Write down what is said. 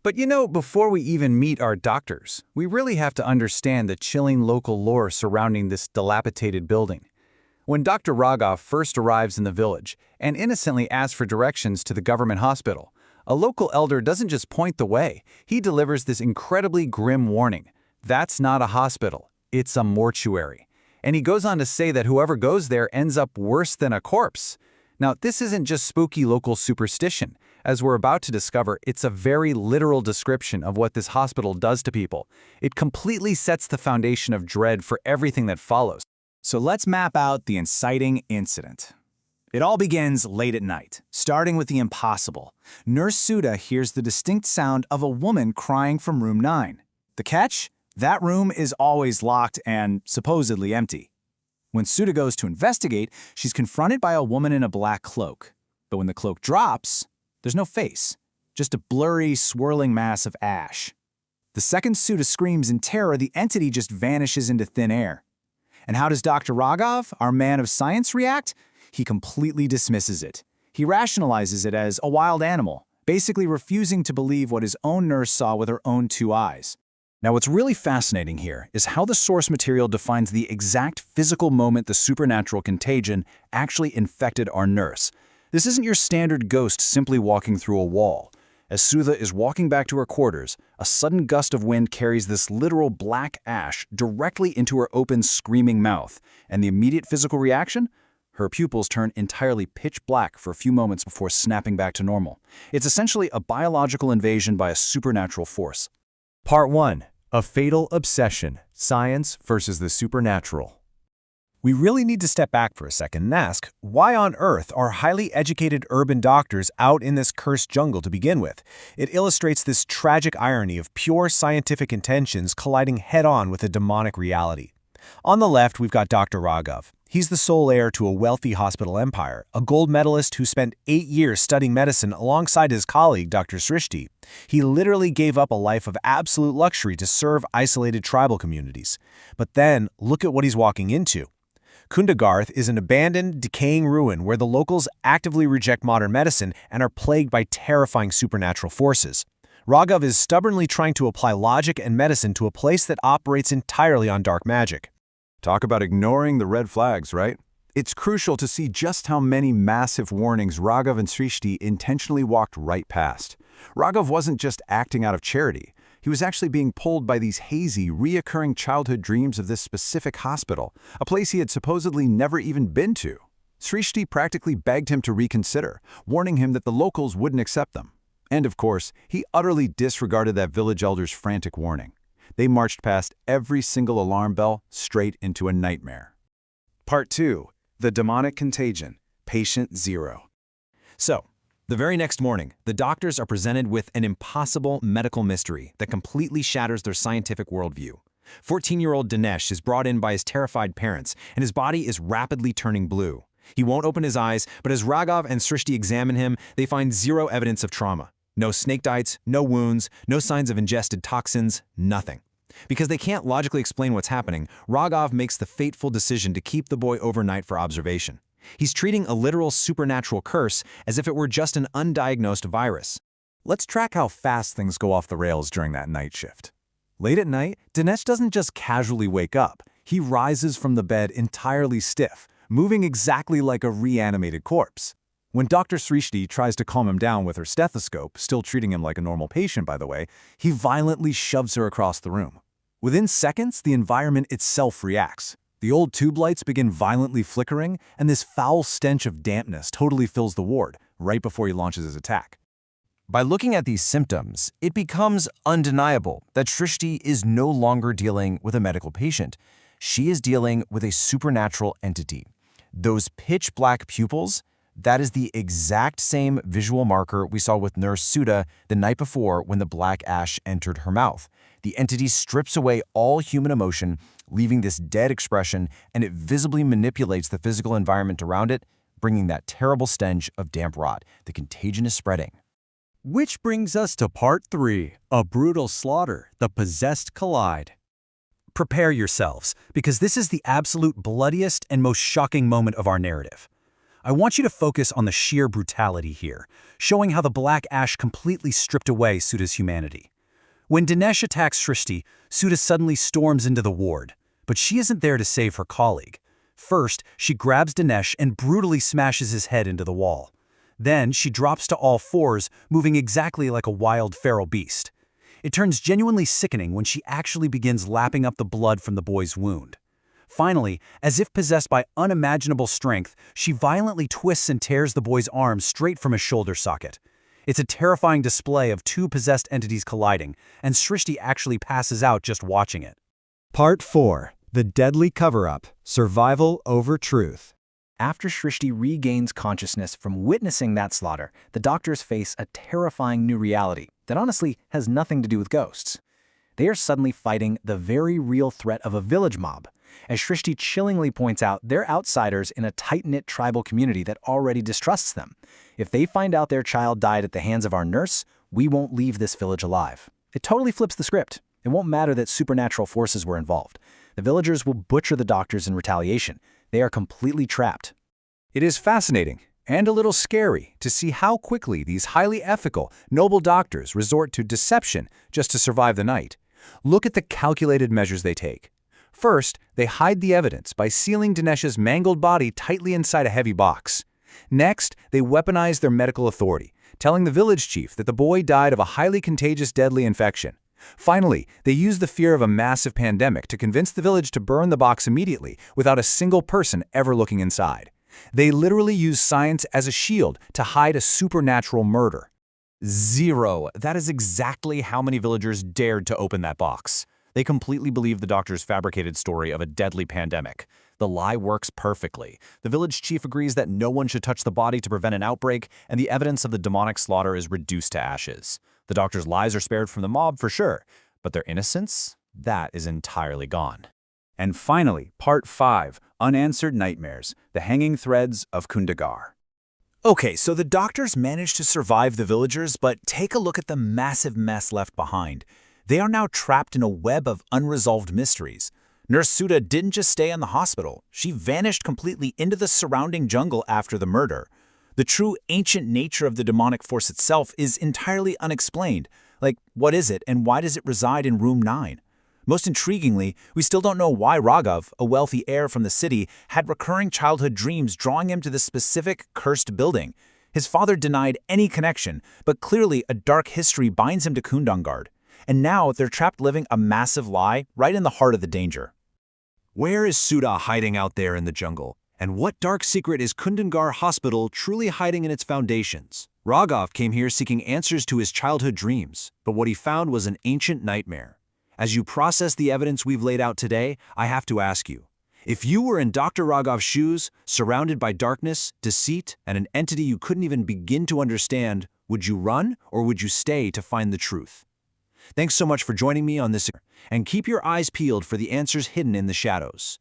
But before we even meet our doctors, we really have to understand the chilling local lore surrounding this dilapidated building. When Dr. Raghav first arrives in the village and innocently asks for directions to the government hospital, a local elder doesn't just point the way, he delivers this incredibly grim warning. That's not a hospital, it's a mortuary. And he goes on to say that whoever goes there ends up worse than a corpse. Now, this isn't just spooky local superstition. As we're about to discover, it's a very literal description of what this hospital does to people. It completely sets the foundation of dread for everything that follows. So let's map out the inciting incident. It all begins late at night, starting with the impossible. Nurse Sudha hears the distinct sound of a woman crying from room 9. The catch? That room is always locked and supposedly empty. When Sudha goes to investigate, she's confronted by a woman in a black cloak. But when the cloak drops, there's no face, just a blurry, swirling mass of ash. The second Sudha screams in terror, the entity just vanishes into thin air. And how does Dr. Raghav, our man of science, react? He completely dismisses it. He rationalizes it as a wild animal, basically refusing to believe what his own nurse saw with her own 2 eyes. Now, what's really fascinating here is how the source material defines the exact physical moment the supernatural contagion actually infected our nurse. This isn't your standard ghost simply walking through a wall. As Sudha is walking back to her quarters, a sudden gust of wind carries this literal black ash directly into her open, screaming mouth. And the immediate physical reaction? Her pupils turn entirely pitch black for a few moments before snapping back to normal. It's essentially a biological invasion by a supernatural force. Part 1. A Fatal Obsession: Science versus the Supernatural. We really need to step back for a second and ask, why on earth are highly educated urban doctors out in this cursed jungle to begin with? It illustrates this tragic irony of pure scientific intentions colliding head-on with a demonic reality. On the left, we've got Dr. Raghav. He's the sole heir to a wealthy hospital empire, a gold medalist who spent 8 years studying medicine alongside his colleague, Dr. Srishti. He literally gave up a life of absolute luxury to serve isolated tribal communities. But then, look at what he's walking into. Kundagarth is an abandoned, decaying ruin where the locals actively reject modern medicine and are plagued by terrifying supernatural forces. Raghav is stubbornly trying to apply logic and medicine to a place that operates entirely on dark magic. Talk about ignoring the red flags, right? It's crucial to see just how many massive warnings Raghav and Srishti intentionally walked right past. Raghav wasn't just acting out of charity. He was actually being pulled by these hazy, reoccurring childhood dreams of this specific hospital, a place he had supposedly never even been to. Srishti practically begged him to reconsider, warning him that the locals wouldn't accept them. And of course, he utterly disregarded that village elder's frantic warning. They marched past every single alarm bell straight into a nightmare. Part 2. The Demonic Contagion, Patient 0. So, the very next morning, the doctors are presented with an impossible medical mystery that completely shatters their scientific worldview. 14-year-old Dinesh is brought in by his terrified parents, and his body is rapidly turning blue. He won't open his eyes, but as Raghav and Srishti examine him, they find zero evidence of trauma. No snake bites, no wounds, no signs of ingested toxins, nothing. Because they can't logically explain what's happening, Raghav makes the fateful decision to keep the boy overnight for observation. He's treating a literal supernatural curse as if it were just an undiagnosed virus. Let's track how fast things go off the rails during that night shift. Late at night, Dinesh doesn't just casually wake up. He rises from the bed entirely stiff, moving exactly like a reanimated corpse. When Dr. Srishti tries to calm him down with her stethoscope, still treating him like a normal patient by the way, he violently shoves her across the room. Within seconds, the environment itself reacts. The old tube lights begin violently flickering, and this foul stench of dampness totally fills the ward, right before he launches his attack. By looking at these symptoms, it becomes undeniable that Srishti is no longer dealing with a medical patient. She is dealing with a supernatural entity. Those pitch-black pupils, that is the exact same visual marker we saw with Nurse Sudha the night before when the black ash entered her mouth. The entity strips away all human emotion, leaving this dead expression, and it visibly manipulates the physical environment around it, bringing that terrible stench of damp rot. The contagion is spreading. Which brings us to Part 3, A Brutal Slaughter, The Possessed Collide. Prepare yourselves, because this is the absolute bloodiest and most shocking moment of our narrative. I want you to focus on the sheer brutality here, showing how the black ash completely stripped away Sudha's humanity. When Dinesh attacks Srishti, Sudha suddenly storms into the ward, but she isn't there to save her colleague. First, she grabs Dinesh and brutally smashes his head into the wall. Then, she drops to all fours, moving exactly like a wild feral beast. It turns genuinely sickening when she actually begins lapping up the blood from the boy's wound. Finally, as if possessed by unimaginable strength, she violently twists and tears the boy's arm straight from his shoulder socket. It's a terrifying display of two possessed entities colliding, and Srishti actually passes out just watching it. Part 4. The Deadly Cover-Up. Survival over Truth. After Srishti regains consciousness from witnessing that slaughter, the doctors face a terrifying new reality that honestly has nothing to do with ghosts. They are suddenly fighting the very real threat of a village mob. As Srishti chillingly points out, they're outsiders in a tight-knit tribal community that already distrusts them. If they find out their child died at the hands of our nurse, we won't leave this village alive. It totally flips the script. It won't matter that supernatural forces were involved. The villagers will butcher the doctors in retaliation. They are completely trapped. It is fascinating and a little scary to see how quickly these highly ethical, noble doctors resort to deception just to survive the night. Look at the calculated measures they take. First, they hide the evidence by sealing Dinesh's mangled body tightly inside a heavy box. Next, they weaponize their medical authority, telling the village chief that the boy died of a highly contagious deadly infection. Finally, they use the fear of a massive pandemic to convince the village to burn the box immediately without a single person ever looking inside. They literally use science as a shield to hide a supernatural murder. 0. That is exactly how many villagers dared to open that box. They completely believe the doctor's fabricated story of a deadly pandemic. The lie works perfectly. The village chief agrees that no one should touch the body to prevent an outbreak, and the evidence of the demonic slaughter is reduced to ashes. The doctor's lies are spared from the mob for sure, but their innocence? That is entirely gone. And finally, Part 5, Unanswered Nightmares, the Hanging Threads of Kundagar. Okay, so the doctors managed to survive the villagers, but take a look at the massive mess left behind. They are now trapped in a web of unresolved mysteries. Nurse Sudha didn't just stay in the hospital. She vanished completely into the surrounding jungle after the murder. The true ancient nature of the demonic force itself is entirely unexplained. Like, what is it and why does it reside in room 9? Most intriguingly, we still don't know why Raghav, a wealthy heir from the city, had recurring childhood dreams drawing him to this specific cursed building. His father denied any connection, but clearly a dark history binds him to Kundangarh. And now they're trapped living a massive lie right in the heart of the danger. Where is Sudha hiding out there in the jungle? And what dark secret is Kundangarh Hospital truly hiding in its foundations? Raghav came here seeking answers to his childhood dreams, but what he found was an ancient nightmare. As you process the evidence we've laid out today, I have to ask you, if you were in Dr. Raghav's shoes, surrounded by darkness, deceit, and an entity you couldn't even begin to understand, would you run or would you stay to find the truth? Thanks so much for joining me on this, and keep your eyes peeled for the answers hidden in the shadows.